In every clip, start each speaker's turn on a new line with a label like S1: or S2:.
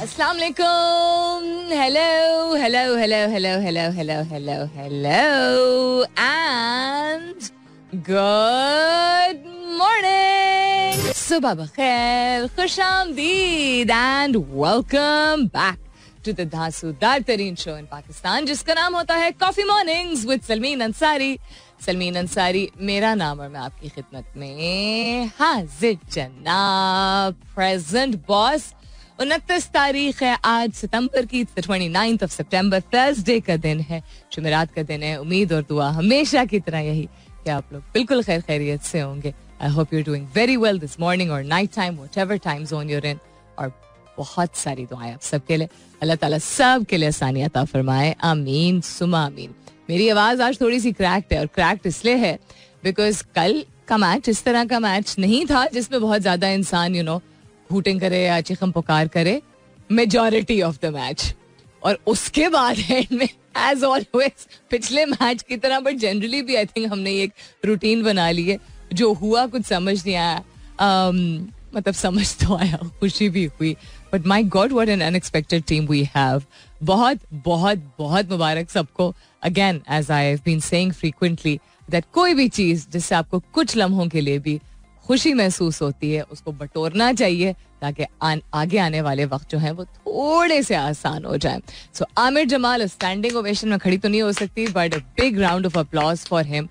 S1: अस्सलाम वालेकुम. Hello, hello, hello, hello, hello, hello, hello, hello, and good morning. सुबह बखैर, खुशामदीद, and welcome back to the धांसूदार तरीन show in Pakistan, जिसका नाम होता है coffee mornings with Salmeen Ansari. Salmeen Ansari मेरा नाम और मैं आपकी खिदमत में हाजिर जनाब. Present boss. 29 तारीख है आज सितंबर की. 29th of September, थर्सडे का दिन है, जुमेरात का दिन है. उम्मीद और दुआ हमेशा की तरह यही कि आप लोग बिल्कुल खैर खैरियत से होंगे. I hope you are doing very well this morning और night time, whatever time zone you are in. और बहुत सारी दुआएं आप सबके लिए. अल्लाह ताला सब के लिए आसानियां अता फरमाए. आमीन सुमा आमीन. मेरी आवाज आज थोड़ी सी क्रैक्ड है, और क्रैक्ड इसलिए है बिकॉज कल का मैच इस तरह का मैच नहीं था जिसमें बहुत ज्यादा इंसान हूटिंग करे या चिखम पुकार करे. Majority of the match. और उसके बाद एंड में एज ऑलवेज पिछले मैच की तरह, बट जनरली भी आई थिंक हमने एक रूटीन बना ली है. जो हुआ कुछ समझ नहीं आया, मतलब समझ तो आया, खुशी भी हुई, but my God what an unexpected team we have. बहुत बहुत बहुत मुबारक सबको. Again as I have been saying frequently that कोई भी चीज जिससे आपको कुछ लम्हों के लिए भी खुशी महसूस होती है उसको बटोरना चाहिए ताकि आगे आने वाले वक्त जो है वो थोड़े से आसान हो जाए. सो आमिर जमाल स्टैंडिंग ओवेशन में खड़ी तो नहीं हो सकती, but a big round of applause for him.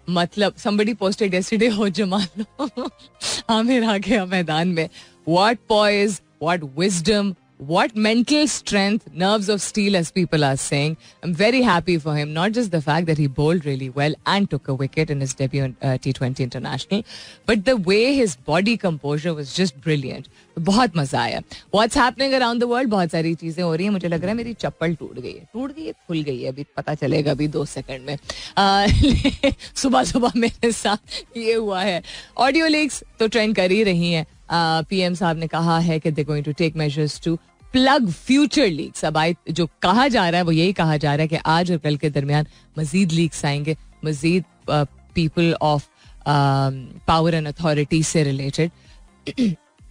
S1: मतलब somebody posted yesterday, हो जमाल आमिर आ गया मैदान में. What poise, what wisdom, what mental strength, nerves of steel as people are saying. I'm very happy for him. Not just the fact that he bowled really well and took a wicket in his debut in T20 International, but the way his body composure was just brilliant. बहुत मजा आया. What's happening around the world? बहुत सारी चीजें हो रही हैं. मुझे लग रहा है मेरी चप्पल टूट गई है, खुल गई है. अभी पता चलेगा अभी 2 सेकंड में. सुबह सुबह मेरे साथ ये हुआ है. ऑडियो लीक्स तो ट्रेंड कर ही रही हैं. पीएम साहब ने कहा है कि they going to take measures to plug future leaks. अब जो कहा जा रहा है वो यही कहा जा रहा है कि आज और कल के दरमियान मजीद लीक्स आएंगे, मजीद people of power and authority से रिलेटेड.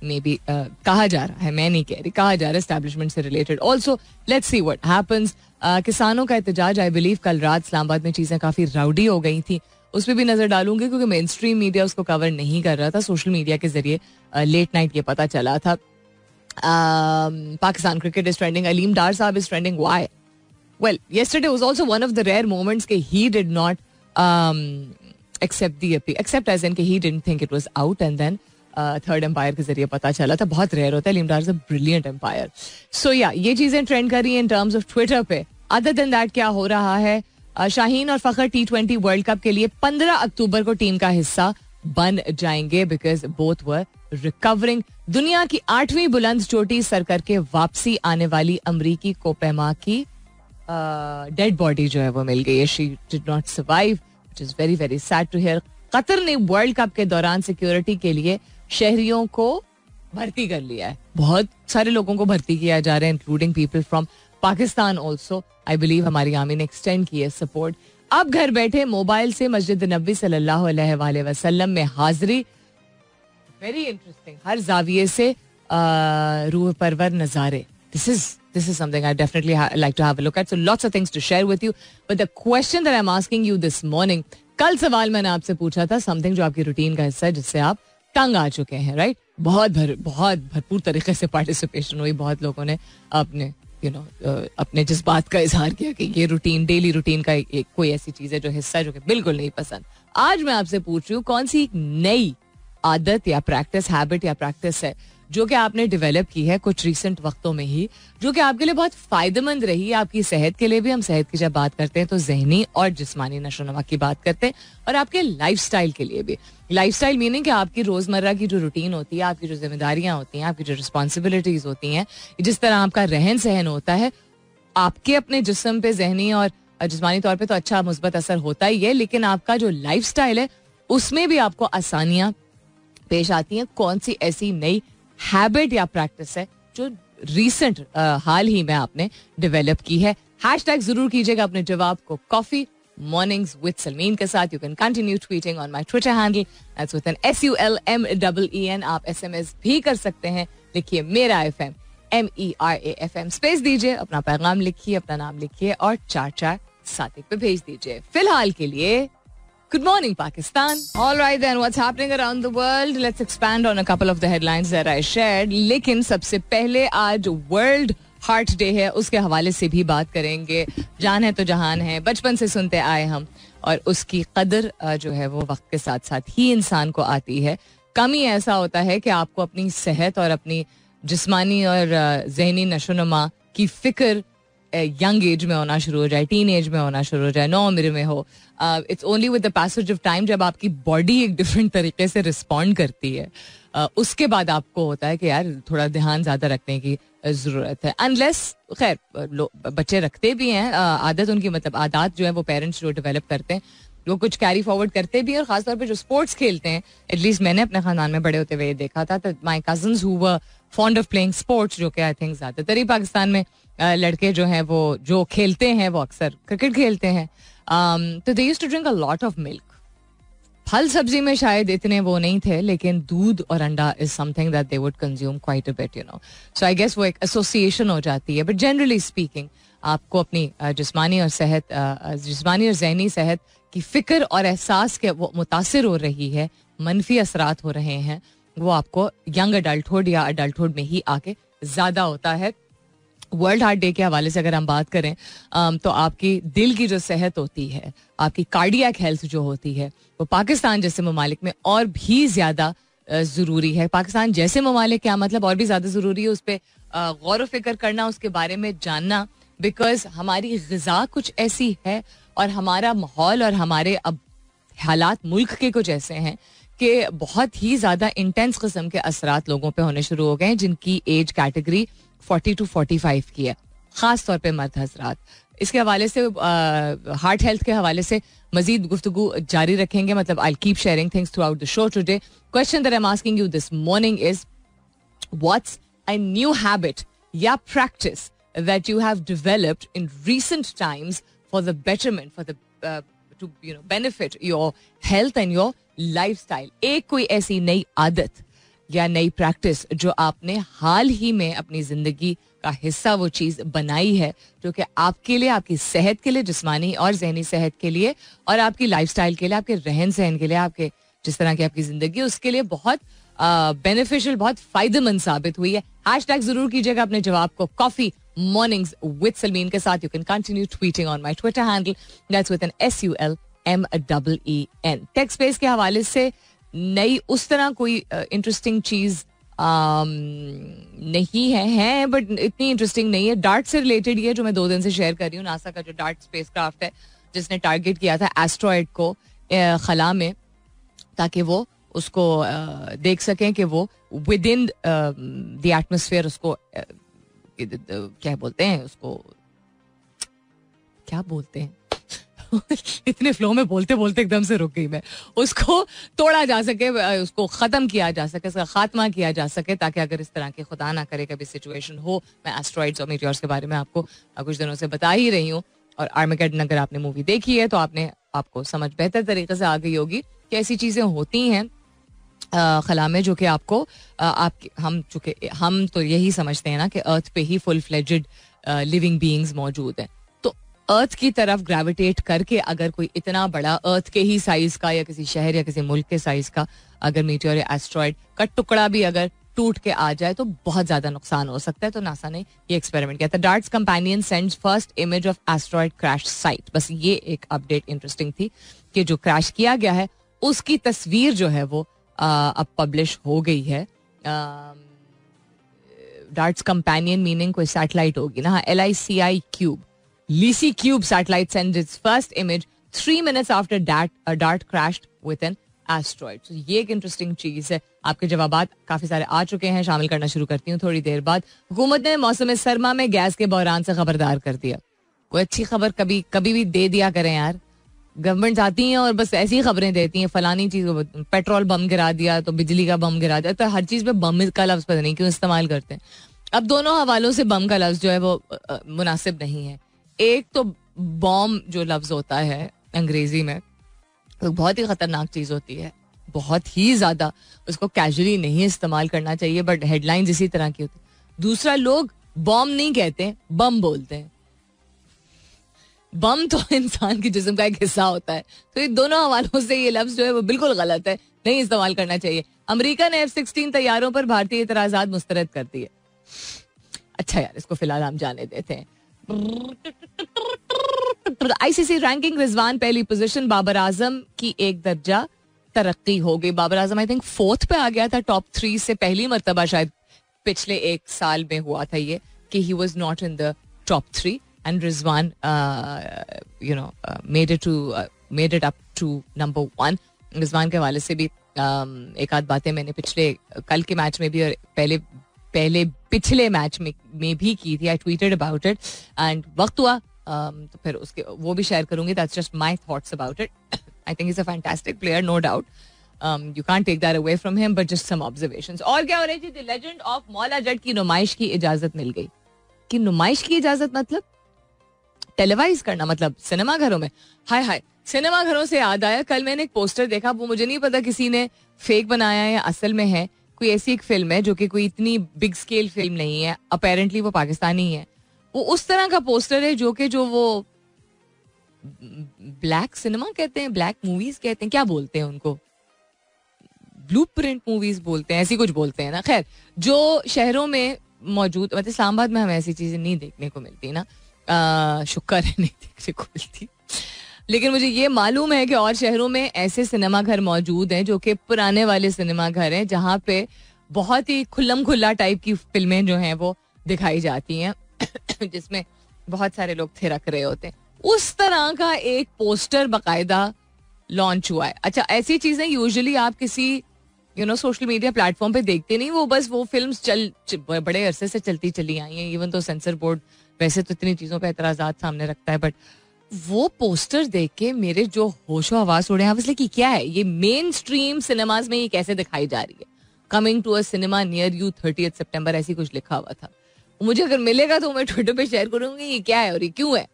S1: मे बी कहा जा रहा है, मैं नहीं कह रही, कहा जा रहा है एस्टैब्लिशमेंट से related. Also let's see what happens. किसानों का एहतजाज, आई बिलीव कल रात इस्लामाबाद में चीजें काफी राउडी हो गई थी. उस पर भी नजर डालूंगी क्योंकि मेन स्ट्रीम मीडिया उसको कवर नहीं कर रहा था. सोशल मीडिया के जरिए लेट नाइट ये पता चला था. Pakistan cricket is trending. Aleem Dar साहब is trending. Why? Well, yesterday was also one of the rare moments कि he did not accept the appeal, except as in कि he didn't think it was out, and then third umpire के जरिए पता चला था. बहुत rare होता है. अलीम डार इज अ ब्रिलियंट एम्पायर. सो या ये चीजें ट्रेंड कर रही हैं इन टर्म्स ऑफ ट्विटर पे. अदर देन दैट क्या हो रहा है? शाहीन और फखर T20 वर्ल्ड कप के लिए 15 अक्टूबर को टीम का हिस्सा बन जाएंगे बिकॉज बोथ वर रिकवरिंग. दुनिया की 8वीं बुलंद चोटी सर करके वापसी आने वाली अमरीकी कोपेमा की डेड बॉडी जो है वो मिल गई है. She did not survive, which is very very sad to hear. Qatar ने वर्ल्ड कप के दौरान सिक्योरिटी के लिए शहरियों को भर्ती कर लिया है. बहुत सारे लोगों को भर्ती किया जा रहा है, including people from Pakistan also. I believe हमारी आर्मी ने एक्सटेंड की है सपोर्ट. अब घर बैठे मोबाइल से मस्जिद नबी सल्लल्लाहु अलैहि वसल्लम में हाजिरी. Very interesting. हर जाविये से रूह परवर नजारे. This is something I definitely like to have a look at. So lots of things to share with you, but the question that I am asking you this morning, कल सवाल मैंने आपसे पूछा था, समथिंग जो आपकी रूटीन का हिस्सा है जिससे आप तंग आ चुके हैं, राइट? बहुत भरपूर तरीके से पार्टिसिपेशन हुई. बहुत लोगों ने अपने अपने जज्बात का इजहार किया कि ये रूटीन, डेली रूटीन का एक कोई ऐसी चीज है जो हिस्सा जो कि बिल्कुल नहीं पसंद. आज मैं आपसे पूछ रही हूँ कौन सी एक नई आदत या प्रैक्टिस, हैबिट या प्रैक्टिस है जो कि आपने डेवलप की है कुछ रिसेंट वक्तों में ही, जो कि आपके लिए बहुत फायदेमंद रही है, आपकी सेहत के लिए भी. हम सेहत की जब बात करते हैं तो जहनी और जिस्मानी नशोनुमा की बात करते हैं, और आपके लाइफस्टाइल के लिए भी. लाइफस्टाइल मीनिंग कि आपकी रोजमर्रा की जो रूटीन होती है, आपकी जो जिम्मेदारियां होती हैं, आपकी जो रिस्पॉन्सिबिलिटीज होती हैं, जिस तरह आपका रहन सहन होता है, आपके अपने जिस्म पे जहनी और जिस्मानी तौर पे तो अच्छा मुस्बत असर होता ही है, लेकिन आपका जो लाइफस्टाइल है उसमें भी आपको आसानियां पेश आती हैं. कौन सी ऐसी नई हैबिट या प्रैक्टिस है जो रिसेंट हाल ही में आपने डेवलप की है? हैशटैग जरूर कीजिएगा अपने जवाब को कॉफी मॉर्निंग्स विद सलमीन के साथ. You can continue tweeting on my Twitter handle, that's with an SULMEEN. आप SMS भी कर सकते हैं, लिखिए मेरा FM MERAFM स्पेस दीजिए, अपना पैगाम लिखिए, अपना नाम लिखिए और 4471 पे भेज दीजिए. फिलहाल के लिए Good morning, Pakistan. All right then, what's happening around the world? Let's expand on a couple of the headlines that I shared. लेकिन सबसे पहले आज World Heart Day है, उसके हवाले से भी बात करेंगे. जान है तो जहान है, बचपन से सुनते आए हम, और उसकी कदर जो है वो वक्त के साथ साथ ही इंसान को आती है. कमी ऐसा होता है कि आपको अपनी सेहत और अपनी जिस्मानी और जहनी नशोनुमा की फिक्र यंग एज में होना शुरू हो जाए, टीन एज में होना शुरू हो जाए, नौ उम्र में हो. It's only with the passage of time जब आपकी बॉडी एक डिफरेंट तरीके से रिस्पॉन्ड करती है, उसके बाद आपको होता है कि यार थोड़ा ध्यान ज़्यादा रखने की ज़रूरत है. अनलेस खैर बच्चे रखते भी हैं आदत, उनकी मतलब आदत जो है वो पेरेंट्स जो डेवलप करते हैं वो कुछ कैरी फॉरवर्ड करते भी हैं. और खासतौर पे जो स्पोर्ट्स खेलते हैं, एटलीस्ट मैंने अपने खानदान में बड़े होते हुए देखा था, तो my cousins who were fond of playing sports, जो कि आई थिंक ज़्यादातर ही पाकिस्तान में लड़के जो हैं वो जो खेलते हैं वो अक्सर क्रिकेट खेलते हैं, तो they used to drink a lot of milk. फल सब्जी में शायद इतने वो नहीं थे, लेकिन दूध और अंडा is something that they would consume quite a bit, you know. So I guess वो एक एसोसिएशन हो जाती है. बट जनरली स्पीकिंग आपको अपनी जिस्मानी और जहनी सेहत की फिक्र और एहसास के वो मुतासिर हो रही है, मनफी असरात हो रहे हैं, वो आपको यंग अडल्टहुड या अडल्टहुड में ही आके ज़्यादा होता है. वर्ल्ड हार्ट डे के हवाले से अगर हम बात करें तो आपकी दिल की जो सेहत होती है, आपकी कार्डियक हेल्थ जो होती है, वो पाकिस्तान जैसे ममालिक में और भी ज़्यादा ज़रूरी है. पाकिस्तान जैसे ममालिक क्या मतलब और भी ज़्यादा ज़रूरी है उस पर गौर व फिक्र करना, उसके बारे में जानना, बिकॉज हमारी ग़िज़ा कुछ ऐसी है और हमारा माहौल और हमारे अब हालात मुल्क के कुछ ऐसे हैं कि बहुत ही ज़्यादा इंटेंस किस्म के असरात लोगों पे होने शुरू हो गए हैं जिनकी एज कैटेगरी 40 to 45 की है, ख़ास तौर पे मर्द हजरात. इसके हवाले से हार्ट हेल्थ के हवाले से मजीद गुफ्तगू जारी रखेंगे. मतलब I keep sharing things throughout the show today. Question that I am asking you this morning is what's a new habit या practice that you have developed in recent times for the betterment, for the to you know benefit your health and your lifestyle. एक कोई ऐसी नई आदत या नई practice जो आपने हाल ही में अपनी जिंदगी का हिस्सा वो चीज़ बनाई है जो कि आपके लिए, आपकी सेहत के लिए, जिस्मानी और जहनी सेहत के लिए और आपकी लाइफस्टाइल के लिए, आपके रहन सहन के लिए, आपके जिस तरह की आपकी जिंदगी उसके लिए बहुत बेनिफिशियल, बहुत फायदेमंद साबित हुई है. हैशटैग जरूर कीजिएगा अपने जवाब को कॉफी मॉर्निंग्स विद सलमीन के साथ. You can continue tweeting on my Twitter handle, that's with an SULMEEN. Tech space के हवाले से नई उस तरह कोई इंटरेस्टिंग चीज नहीं है बट इतनी इंटरेस्टिंग नहीं है. डार्ट से रिलेटेड ये जो मैं 2 दिन से शेयर कर रही हूँ, नासा का जो डार्ट स्पेसक्राफ्ट है जिसने टारगेट किया था एस्ट्रॉयड को खला में, ताकि वो उसको देख सकें कि वो विद इन द एटमोस्फेयर उसको क्या बोलते हैं, उसको क्या बोलते हैं इतने फ्लो में बोलते बोलते एकदम से रुक गई मैं. उसको तोड़ा जा सके, उसको ख़त्म किया जा सके, उसका खात्मा किया जा सके, ताकि अगर इस तरह की खुदा ना करे कभी सिचुएशन हो. मैं एस्ट्रॉइड्स और मीटियोर्स के बारे में आपको कुछ दिनों से बता ही रही हूँ. और आर्मेगेडन अगर आपने मूवी देखी है तो आपको समझ बेहतर तरीके से आ गई होगी कि ऐसी चीज़ें होती हैं खला में जो कि आपको हम तो यही समझते हैं ना कि अर्थ पे ही फुल फ्लेजेड लिविंग बीइंग्स मौजूद हैं. अर्थ की तरफ ग्रेविटेट करके अगर कोई इतना बड़ा अर्थ के ही साइज का या किसी शहर या किसी मुल्क के साइज का अगर मीटियोर या एस्ट्रॉइड का टुकड़ा भी अगर टूट के आ जाए तो बहुत ज्यादा नुकसान हो सकता है. तो नासा ने ये एक्सपेरिमेंट किया था. Darts companion sends first image of asteroid crash site. बस ये एक अपडेट इंटरेस्टिंग थी कि जो क्रैश किया गया है उसकी तस्वीर जो है वो अब पब्लिश हो गई है. डार्ट्स कंपेनियन मीनिंग कोई सैटेलाइट होगी ना, LICI cube. Lisi Cube satellite sends its first image 3 minutes after a dart crashed with an asteroid. So ये एक इंटरेस्टिंग चीज है. आपके जवाबात काफी सारे आ चुके हैं, शामिल करना शुरू करती हूँ थोड़ी देर बाद. हुकूमत ने मौसम सरमा में गैस के बहरान से खबरदार कर दिया. कोई अच्छी खबर कभी भी दे दिया करें यार. गवर्नमेंट आती हैं और बस ऐसी खबरें देती हैं, फलानी चीज, पेट्रोल बम गिरा दिया तो बिजली का बम गिरा दिया, तो हर चीज पे बम का लफ्ज पता नहीं क्यों इस्तेमाल करते हैं. अब दोनों हवालों से बम का लफ्ज जो है वो मुनासिब नहीं है. एक तो बॉम्ब जो लफ्ज होता है अंग्रेजी में तो बहुत ही खतरनाक चीज होती है, बहुत ही ज्यादा. उसको कैजुअली नहीं इस्तेमाल करना चाहिए, बट हेडलाइंस इसी तरह की होती. दूसरा, लोग बॉम्ब नहीं कहते, बम बोलते हैं. बम तो इंसान के जिस्म का एक हिस्सा होता है. तो ये दोनों हवालों से ये लफ्ज जो है वो बिल्कुल गलत है, नहीं इस्तेमाल करना चाहिए. अमेरिका ने F-16 तैयारों पर भारतीय एतराजात मुस्तरद कर दिए. अच्छा यार, इसको फिलहाल हम जाने देते हैं. आईसीसी रैंकिंग, रिजवान पहली पोजीशन, बाबर आजम की एक दर्जा तरक्की हो गई. Babar Azam I think 4th पे आ गया था टॉप 3 से. पहली मर्तबा शायद पिछले एक साल में हुआ था ये कि he was not in the top 3 and Rizwan made it up to number 1. Rizwan के हवाले से भी एक आध बातें मैंने पिछले कल के मैच में भी और पहले पिछले मैच में भी की थी. I tweeted about it and वक्त हुआ तो फिर उसके वो भी शेयर करूंगी. That's just my thoughts about it. I think is a fantastic player, no doubt. You can't take that away from him, but just some observations. और क्या हो रही थी? The Legend of Maula Jatt की नुमाइश की इजाजत मिल गई. कि नुमाइश की इजाजत मतलब टेलीवाइज करना, मतलब सिनेमा घरों में. हाय हाय, सिनेमा घरों से याद आया, कल मैंने एक पोस्टर देखा, वो मुझे नहीं पता किसी ने फेक बनाया या असल में है. कोई ऐसी एक फिल्म है जो कि कोई इतनी बिग स्केल फिल्म नहीं है, अपेरेंटली वो पाकिस्तानी है. वो उस तरह का पोस्टर है जो वो ब्लैक सिनेमा कहते हैं, ब्लैक मूवीज कहते हैं, क्या बोलते हैं उनको, ब्लूप्रिंट मूवीज बोलते हैं, ऐसी कुछ बोलते हैं ना. खैर, जो शहरों में मौजूद, मतलब इस्लामाबाद में हमें ऐसी चीजें नहीं देखने को मिलती ना, शुक्र है नहीं देखने को मिलती. लेकिन मुझे ये मालूम है कि और शहरों में ऐसे सिनेमा घर मौजूद हैं जो कि पुराने वाले सिनेमा घर हैं, जहाँ पे बहुत ही खुल्लम खुल्ला टाइप की फिल्में जो हैं वो दिखाई जाती हैं, जिसमें बहुत सारे लोग थिरक रहे होते हैं. उस तरह का एक पोस्टर बाकायदा लॉन्च हुआ है. अच्छा, ऐसी चीजें यूजुअली आप किसी सोशल मीडिया प्लेटफॉर्म पे देखते नहीं. वो बस वो फिल्म्स बड़े अरसे से चलती चली आई हैं. इवन तो सेंसर बोर्ड वैसे तो इतनी चीजों पे एतराजात सामने रखता है, बट वो पोस्टर देख के मेरे जो होशो हवास उड़े हैं, कि क्या है ये, मेन स्ट्रीम सिनेमाज में ये कैसे दिखाई जा रही है. Coming to a cinema near you 30 सितंबर ऐसी कुछ लिखा हुआ था. मुझे अगर मिलेगा तो मैं ट्विटर पे शेयर करूंगी ये क्या है और ये क्यों है.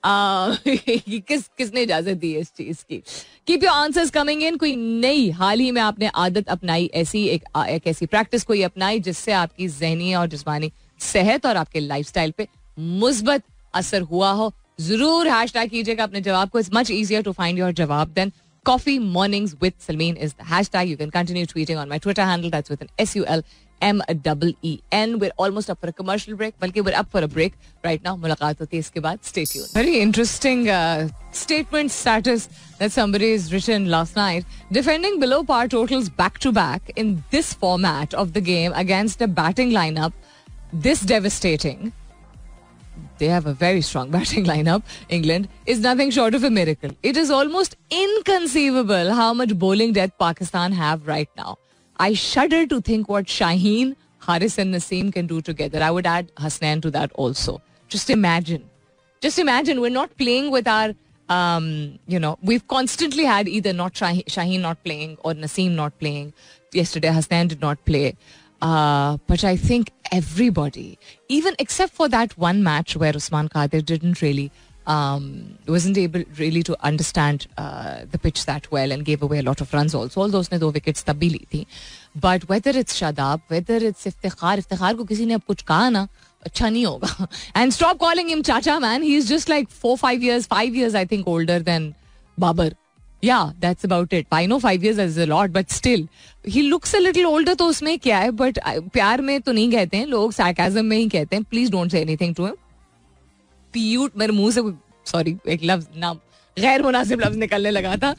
S1: किसने इजाजत दी है इस चीज की. Keep your answers coming in. कोई नई हाल ही में आपने आदत अपनाई, ऐसी एक ऐसी प्रैक्टिस कोई अपनाई जिससे आपकी ज़हनी और जिस्मानी सेहत और आपके लाइफस्टाइल पे मुस्बत असर हुआ हो, जरूर हैशटैग कीजिएगा अपने जवाब को. It's much easier to find your जवाब than Coffee Mornings with Salmeen is the hashtag. You can continue tweeting on my Twitter handle. That's with an SULMEEN. We're almost up for a commercial break. Balki we're up for a break right now. Mulaqat hoti hai iske baad. Stay tuned. Very interesting statement status that somebody has written last night. Defending below par totals back to back in this format of the game against a batting lineup this devastating. They have a very strong batting lineup. England is nothing short of a miracle. It is almost inconceivable how much bowling depth Pakistan have right now. I shudder to think what Shaheen, Haris and Naseem can do together. I would add Hasnain to that also. Just imagine. We're not playing with our, we've constantly had either not Shaheen not playing or Naseem not playing. Yesterday Hasnain did not play. But I think everybody, even except for that one match where Usman Qadir didn't really, wasn't able really to understand the pitch that well and gave away a lot of runs also. Although उसने 2 wickets तब भी ली थी. But whether it's Shadab, whether it's Iftikhar को किसी ने अब कुछ कहा ना, अच्छा नहीं होगा. And stop calling him Chacha, man. He's just like 5 years I think older than Babar. Yeah, that's about it. I know 5 years is a lot, but still, he looks a little older. तो उसमें क्या है? But प्यार में तो नहीं कहते हैं लोग, sarcasm में ही कहते हैं. Please don't say anything to him. मेरे मुंह से सॉरी एक लफ्ज ना गैर मुनासिब लफ्ज निकलने लगा था.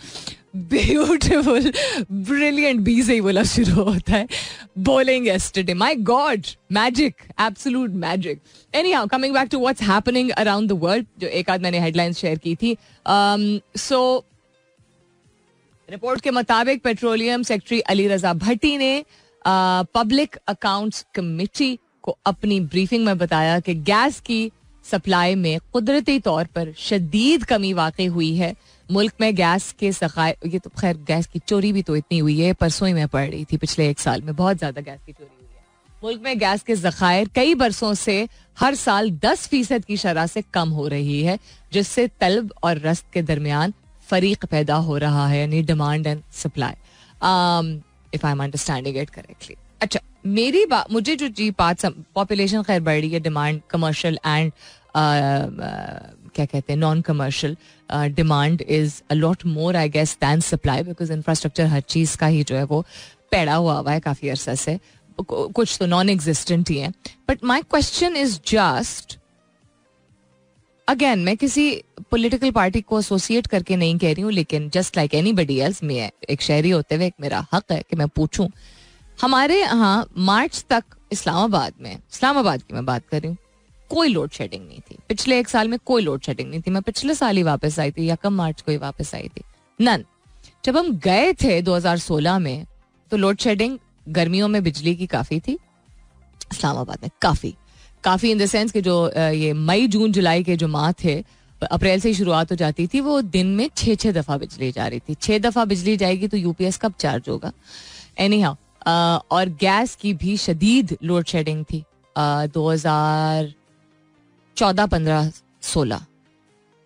S1: ब्यूटिफुल ब्रिलियंट बी से ही वो लफ्ज शुरू होता है. Bowling yesterday, my God, magic, absolute magic. Anyhow, coming back to what's happening around the world, जो एक आध मैंने हेडलाइंस शेयर की थी. So रिपोर्ट के मुताबिक पेट्रोलियम सेक्रेटरी अली रजा भट्टी ने पब्लिक अकाउंट्स कमेटी को अपनी ब्रीफिंग में बताया कि गैस की सप्लाई में कुदरती तौर पर शदीद कमी वाकई हुई है. मुल्क में गैस के ज़खायर, ये तो खैर गैस की चोरी भी तो इतनी हुई है, परसों ही मैं पढ़ रही थी, पिछले 1 साल में बहुत ज्यादा गैस की चोरी हुई है. मुल्क में गैस के ज़खायर कई बरसों से हर साल 10% की शरह से कम हो रही है, जिससे तलब और रस्त के दरमियान फरीक पैदा हो रहा है, यानी demand and supply, if I am understanding it correctly. अच्छा, मेरी बात, मुझे जो जी बात, पॉपुलेशन खैर बढ़ रही है, डिमांड कमर्शियल एंड क्या कहते हैं non commercial demand is a lot more I guess than supply, because infrastructure हर चीज़ का ही जो है वो पैड़ा हुआ है काफ़ी अरसा से, कुछ तो नॉन एग्जिस्टेंट ही है. But my question is just, again मैं किसी पॉलिटिकल पार्टी को एसोसिएट करके नहीं कह रही हूँ, लेकिन जस्ट लाइक एनीबडी एल्स, मैं एक शहरी होते हुए एक मेरा हक है कि मैं पूछूं. हमारे यहाँ मार्च तक इस्लामाबाद की मैं बात कर रही हूँ, कोई लोड शेडिंग नहीं थी. पिछले एक साल में कोई लोड शेडिंग नहीं थी. मैं पिछले साल ही वापस आई थी, या कम मार्च को ही वापस आई थी. नन. जब हम गए थे 2016 में तो लोड शेडिंग गर्मियों में बिजली की काफी थी इस्लामाबाद में, काफी इन द सेंस कि जो ये मई जून जुलाई के जो माह थे, अप्रैल से ही शुरुआत हो जाती थी, वो दिन में 6 दफा बिजली जा रही थी. 6 दफा बिजली जाएगी तो यूपीएस कब चार्ज होगा? एनी हाउ, और गैस की भी शदीद लोड शेडिंग थी 2014-15-16.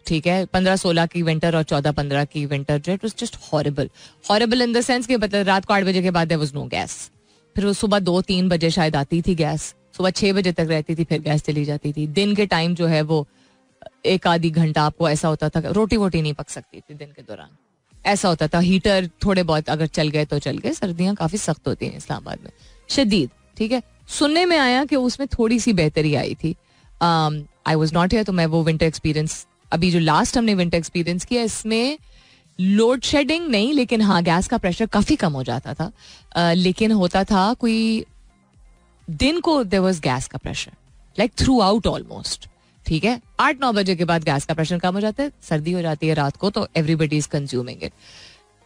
S1: ठीक है, 15-16 की विंटर और 14-15 की विंटर जो it was just horrible in the sense कि मतलब रात को 8 बजे के बाद देयर वाज नो गैस. फिर वो सुबह 2-3 बजे शायद आती थी गैस, सुबह 6 बजे तक रहती थी, फिर गैस चली जाती थी. दिन के टाइम जो है वो एक आधी घंटा आपको ऐसा होता था, रोटी वोटी नहीं पक सकती थी दिन के दौरान, ऐसा होता था. हीटर थोड़े बहुत अगर चल गए तो चल गए. सर्दियां काफी सख्त होती हैं इस्लामाबाद में, शदीद. ठीक है, सुनने में आया कि उसमें थोड़ी सी बेहतरी आई थी. आई वॉज नॉट हियर, तो मैं वो विंटर एक्सपीरियंस, अभी जो लास्ट हमने विंटर एक्सपीरियंस किया, इसमें लोड शेडिंग नहीं, लेकिन हाँ गैस का प्रेशर काफी कम हो जाता था. लेकिन होता था कोई दिन को देयर वाज गैस का pressure like through out almost. ठीक है, 8-9 बजे के बाद गैस का प्रेशर कम हो जाता है, सर्दी हो जाती है रात को, तो एवरीबडी इज कंज्यूमिंग इट.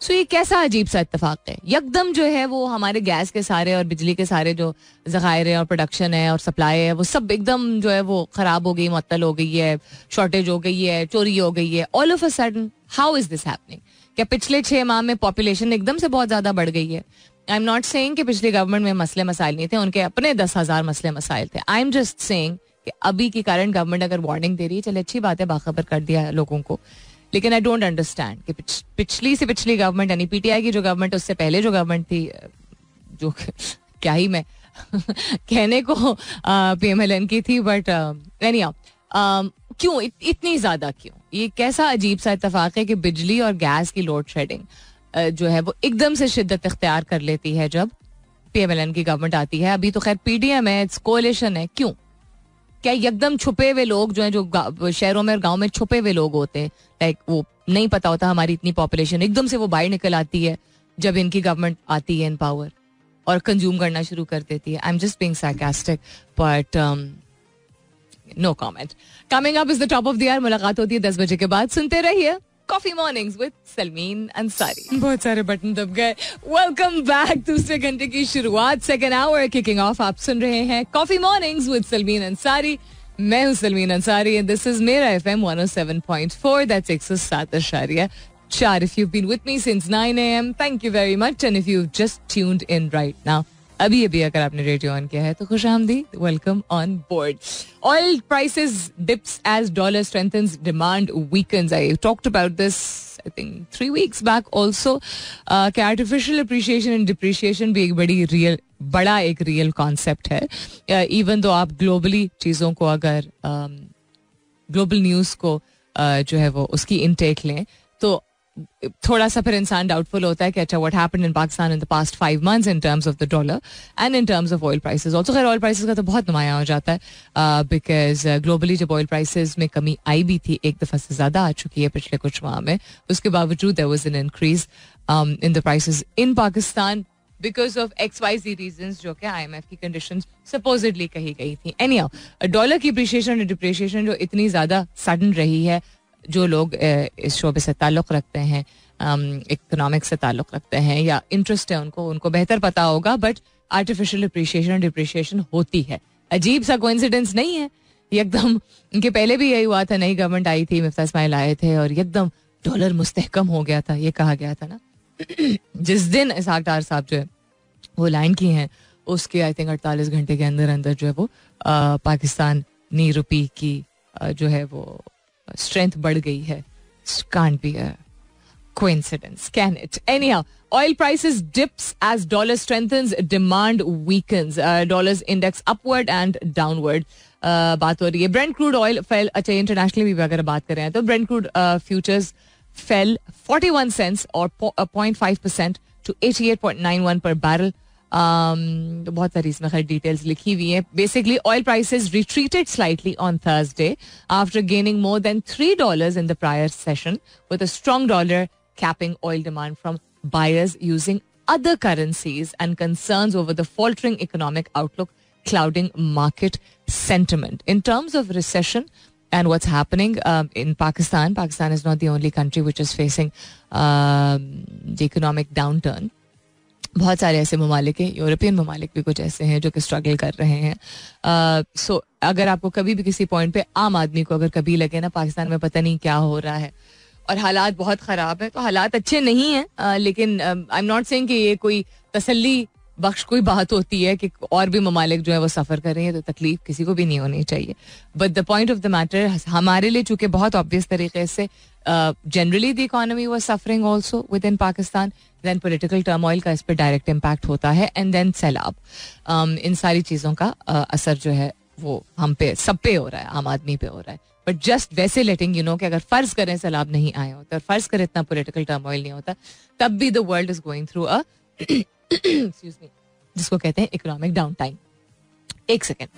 S1: सो ये कैसा अजीब सा इत्तेफाक है. यकदम जो है वो हमारे गैस के सारे और बिजली के सारे जो ज़खायर है और प्रोडक्शन है और सप्लाई है, वो सब एकदम जो है वो खराब हो गई, मुअत्तल हो गई है, शॉर्टेज हो गई है, चोरी हो गई है. All of a sudden how is this happening? क्या पिछले 6 माह में पॉपुलेशन एकदम से बहुत ज्यादा बढ़ गई है? आई एम नॉट सेइंग कि पिछली गवर्नमेंट में मसले मसाइल नहीं थे, उनके अपने 10,000 मसले मसाइल थे. आई एम जस्ट सेइंग कि अभी की करंट गवर्नमेंट अगर वार्निंग दे रही है, चले अच्छी बात है, बाखबर कर दिया लोगों को, लेकिन आई डोंट अंडरस्टैंड कि पिछली से पिछली गवर्नमेंट यानी पीटीआई की जो गवर्नमेंट, उससे पहले जो गवर्नमेंट थी, जो क्या ही मैं कहने को पीएमएलएन की थी, बट एनीहाउ क्यों इतनी ज्यादा क्यों? ये कैसा अजीब सा इत्तेफाक है कि बिजली और गैस की लोड शेडिंग जो है वो एकदम से शिद्दत इख्तियार कर लेती है जब पीएमएलएन की गवर्नमेंट आती है. अभी तो खैर पीडीएम है, इट्स कोalition है. क्यों? क्या यकदम छुपे हुए लोग जो हैं, जो शहरों में और गांव में छुपे हुए लोग होते हैं, लाइक वो नहीं पता होता हमारी इतनी पॉपुलेशन, एकदम से वो बाहर निकल आती है जब इनकी गवर्नमेंट आती है इन पावर और कंज्यूम करना शुरू कर देती है. I am just being sarcastic, but no comment. Coming up is the top of the hour. मुलाकात होती है 10 बजे के बाद. सुनते रहिए coffee mornings with Salmeen Ansari. बहुत सारे बटन दब गए. Welcome back. दूसरे घंटे की शुरुआत, सेकंड आवर किकिंग ऑफ. आप सुन रहे हैं coffee mornings with Salmeen Ansari. मैं हूं Salmeen Ansari and this is मेरा FM 107.4. That's 107.4. If you've been with me since 9 a.m, thank you very much. And if you've just tuned in right now, अभी अगर आपने radio on किया है तो खुशामदीद, welcome on board. Oil prices dips as dollar strengthens, demand weakens. I talked about this I think 3 weeks back also कि artificial appreciation and depreciation भी एक बड़ा रियल कॉन्सेप्ट है. इवन दो आप ग्लोबली चीज़ों को अगर ग्लोबल न्यूज़ को जो है वो उसकी इनटेक लें तो थोड़ा सा फिर इंसान डाउटफुल होता है कि अच्छा what happened in Pakistan in the past 5 months in terms of the dollar and in terms of oil prices also. खैर ऑयल प्राइसेस का तो बहुत नुमाया हो जाता है बिकॉज ग्लोबली जब ऑयल प्राइसेस में कमी आई भी थी, एक दफ़ा से ज़्यादा आ चुकी है पिछले कुछ माह में, उसके बावजूद there was an increase in the prices in Pakistan because of XYZ reasons जो कि IMF की कंडीशंस सपोजिडली कही गई थी. एनीहाउ, डॉलर की अप्रिशिएशन और डिप्रिशिएशन जो इतनी ज़्यादा सडन रही है, जो लोग इस शोबे से ताल्लुक़ रखते हैं, इकोनॉमिक्स से ताल्लुक़ रखते हैं या इंटरेस्ट है उनको बेहतर पता होगा, बट आर्टिफिशियल अप्रिशिएशन और डिप्रिशिएशन होती है. अजीब सा कोइंसिडेंस नहीं है. एकदम इनके पहले भी यही हुआ था, नई गवर्नमेंट आई थी, मिफ्ता इस्माइल आए थे और एकदम डॉलर मुस्तहकम हो गया था. ये कहा गया था ना जिस दिन इसहाक डार साहब जो है वो लाइन की हैं, उसके आई थिंक 48 घंटे के अंदर जो है वो पाकिस्तानी रुपये की जो है वो स्ट्रेंथ बढ़ गई है. Can't be coincidence, can it? Anyhow, oil prices dips as dollar strengthens, demand weakens. Dollars index upward and downward. बात हो रही है. Brent crude oil fell. अच्छा, इंटरनेशनली भी अगर बात करें तो Brent crude futures fell 41 cents or 0.5% to 88.91 per barrel. तो बहुत सारी इसमें खैर डिटेल्स लिखी हुई है. Basically oil prices retreated slightly on Thursday after gaining more than $3 in the prior session, with a strong dollar capping oil demand from buyers using other currencies and concerns over the faltering economic outlook clouding market sentiment. In terms of recession and what's happening in Pakistan is not the only country which is facing the economic downturn. बहुत सारे ऐसे ममालिक हैं, European ममालिक भी कुछ ऐसे हैं जो कि स्ट्रगल कर रहे हैं. सो अगर आपको कभी भी किसी पॉइंट पे, आम आदमी को अगर कभी लगे ना पाकिस्तान में पता नहीं क्या हो रहा है और हालात बहुत ख़राब है, तो हालात अच्छे नहीं हैं, लेकिन आई एम नॉट सेइंग कि ये कोई तसल्ली बख्श कोई बात होती है कि और भी ममालिक जो है वो सफ़र कर रहे हैं, तो तकलीफ किसी को भी नहीं होनी चाहिए. But the point of the matter हमारे लिए चूँकि बहुत ऑब्वियस तरीके से generally the economy was suffering also within Pakistan, then political turmoil का इस पर डायरेक्ट इम्पैक्ट होता है, एंड देन सैलाब. इन सारी चीज़ों का असर जो है वो हम पे, सब पे हो रहा है, आम आदमी पे हो रहा है. बट जस्ट वैसे लेटिंग यू नो कि अगर फर्ज करें सैलाब नहीं आए होते और फर्ज करें इतना पॉलिटिकल टर्मोइल नहीं होता, तब भी the world is going through a excuse me, जिसको कहते हैं इकोनॉमिक डाउन टाइम. एक सेकेंड.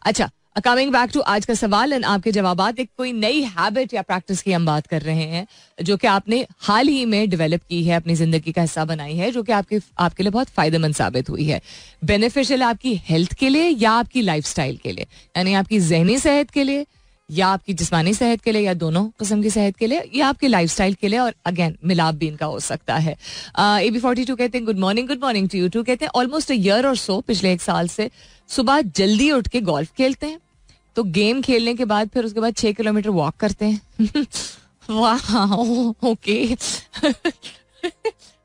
S1: अच्छा, कमिंग बैक टू आज का सवाल एंड आपके जवाबात. एक कोई नई हैबिट या प्रैक्टिस की हम बात कर रहे हैं जो कि आपने हाल ही में डेवलप की है, अपनी जिंदगी का हिस्सा बनाई है, जो कि आपके लिए बहुत फायदेमंद साबित हुई है. बेनिफिशियल आपकी हेल्थ के लिए या आपकी लाइफस्टाइल के लिए, यानी आपकी जहनी सेहत के लिए या आपकी जिस्मानी सेहत के लिए, या दोनों किस्म की सेहत के लिए, या आपकी लाइफस्टाइल के लिए, और अगेन मिलाप भी इनका हो सकता है. AB42 कहते हैं good morning to you too. कहते हैं ऑलमोस्ट अ ईयर और सो, पिछले 1 साल से सुबह जल्दी उठ के गोल्फ खेलते हैं, तो गेम खेलने के बाद फिर उसके बाद 6 किलोमीटर वॉक करते हैं. वाह, ओके.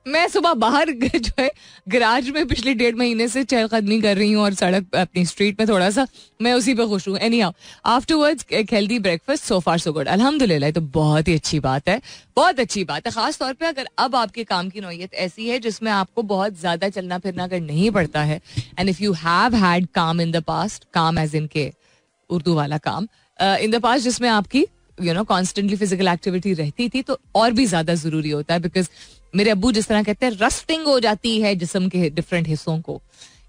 S1: मैं सुबह बाहर जो है गराज में पिछले 1.5 महीने से चहलकदमी कर रही हूँ और सड़क अपनी स्ट्रीट में थोड़ा सा मैं उसी पे खुश हूँ. एनीहाउ, आफ्टरवर्ड्स एक हेल्दी ब्रेकफास्ट, सो फार सो गुड, अल्हम्दुलिल्लाह. तो बहुत ही अच्छी बात है, बहुत अच्छी बात है. खास तौर पे अगर अब आपके काम की नौयत ऐसी है जिसमें आपको बहुत ज्यादा चलना फिरना अगर नहीं पड़ता है, and if you have had काम इन द पास्ट, काम एज इन के उर्दू वाला काम इन द पास्ट, जिसमें आपकी कॉन्स्टेंटली फिजिकल एक्टिविटी रहती थी, तो और भी ज्यादा जरूरी होता है. बिकॉज मेरे अब्बू जिस तरह कहते हैं, रस्टिंग हो जाती है जिस्म के डिफरेंट हिस्सों को,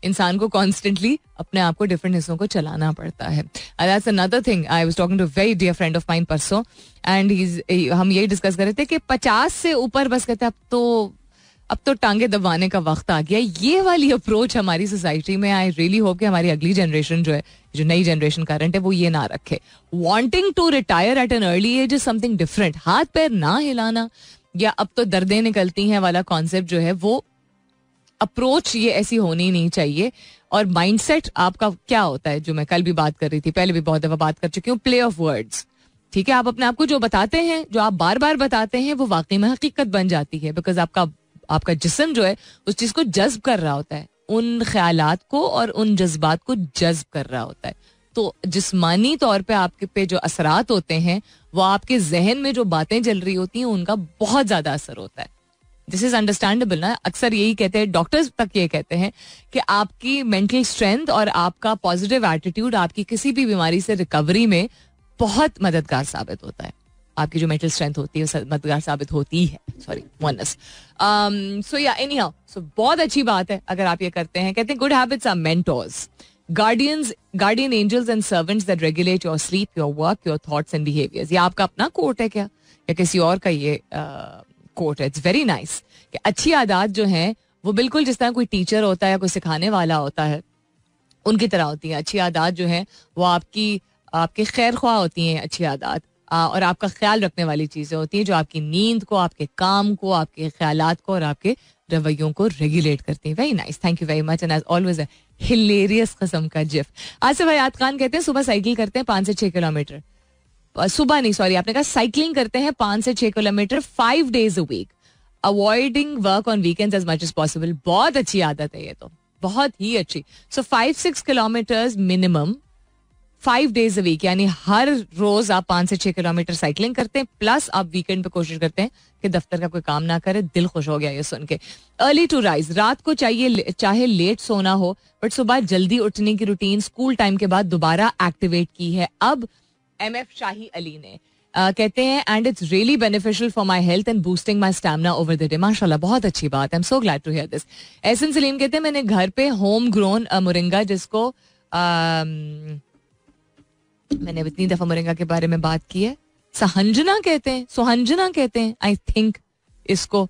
S1: इंसान को कॉन्स्टेंटली अपने आप को डिफरेंट हिस्सों को चलाना पड़ता है. That's another thing. I was talking to very dear friend of mine परसों, एंड हम यही डिस्कस कर रहे थे कि 50 से ऊपर बस कहते हैं अब तो टांगे दबाने का वक्त आ गया. ये वाली अप्रोच हमारी सोसाइटी में, आई रियली होप कि हमारी अगली जनरेशन जो है, जो नई जनरेशन करंट है, वो ये ना रखे. Wanting to retire at an early age is something different. हाथ पैर ना हिलाना या अब तो दर्दें निकलती हैं वाला कॉन्सेप्ट जो है, वो अप्रोच ये ऐसी होनी नहीं चाहिए. और माइंडसेट आपका क्या होता है, जो मैं कल भी बात कर रही थी, पहले भी बहुत दफा बात कर चुकी हूँ, प्ले ऑफ वर्ड्स. ठीक है, आप अपने आप को जो बताते हैं, जो आप बार बार बताते हैं, वो वाकई में हकीकत बन जाती है. बिकॉज आपका जिस्म जो है उस चीज को जज्ब कर रहा होता है, उन ख्यालात को और उन जज्बात को जज्ब कर रहा होता है. तो जिस्मानी तौर पे आपके पे जो असरात होते हैं, वो आपके जहन में जो बातें चल रही होती हैं उनका बहुत ज्यादा असर होता है. दिस इज अंडरस्टैंडेबल ना. अक्सर यही कहते हैं, डॉक्टर्स तक ये कहते हैं कि आपकी मेंटल स्ट्रेंथ और आपका पॉजिटिव एटीट्यूड आपकी किसी भी बीमारी से रिकवरी में बहुत मददगार साबित होता है. आपकी जो मेंटल स्ट्रेंथ होती है वो मददगार साबित होती है. Sorry, oneness. सो या एनीहाउ, सो बहुत अच्छी बात है अगर आप ये करते हैं. कहते हैं good habits are mentors, guardian angels and servants that regulate your sleep, your work, your thoughts and behaviors. ये आपका अपना कोट है क्या, या किसी और का ये कोट है? It's very nice. कि अच्छी आदत जो हैं वो बिल्कुल जिस तरह कोई टीचर होता है या कोई सिखाने वाला होता है, उनकी तरह होती हैं. अच्छी आदत जो है वो आपके खैर ख्वाह होती हैं. अच्छी आदत और आपका ख्याल रखने वाली चीजें होती हैं जो आपकी नींद को, आपके काम को, आपके ख्यालात को और आपके रवैयों को रेगुलेट करती हैं. Very nice, thank you very much. And as always a hilarious किस्म का जिफ. आसिफ हयात खान कहते हैं सुबह साइकिल करते हैं 5 से 6 किलोमीटर. सुबह नहीं, सॉरी, आपने कहा साइकिलिंग करते हैं 5 से 6 kilometre 5 days a week. Avoiding work on weekends as much as possible. बहुत अच्छी आदत है ये तो, बहुत ही अच्छी. So 5-6 kilometres minimum 5 days a week, यानी हर रोज आप 5 से 6 किलोमीटर साइकिलिंग करते हैं, प्लस आप वीकेंड पे कोशिश करते हैं कि दफ्तर का कोई काम ना करे. दिल खुश हो गया ये सुन के. अर्ली टू राइज, रात को चाहे लेट सोना हो, बट सुबह जल्दी उठने की रूटीन स्कूल टाइम के बाद दोबारा एक्टिवेट की है अब MF शाही अली ने. कहते हैं and it's really beneficial for my health and boosting my stamina over the day. माशाल्लाह, बहुत अच्छी बात. I am so glad to hear this. Ehsan Saleem कहते हैं मैंने घर पे होम ग्रोन मोरिंगा, जिसको मैंने इतनी दफा मोरिंगा के बारे में बात की है, सुहंजना कहते हैं आई थिंक इसको,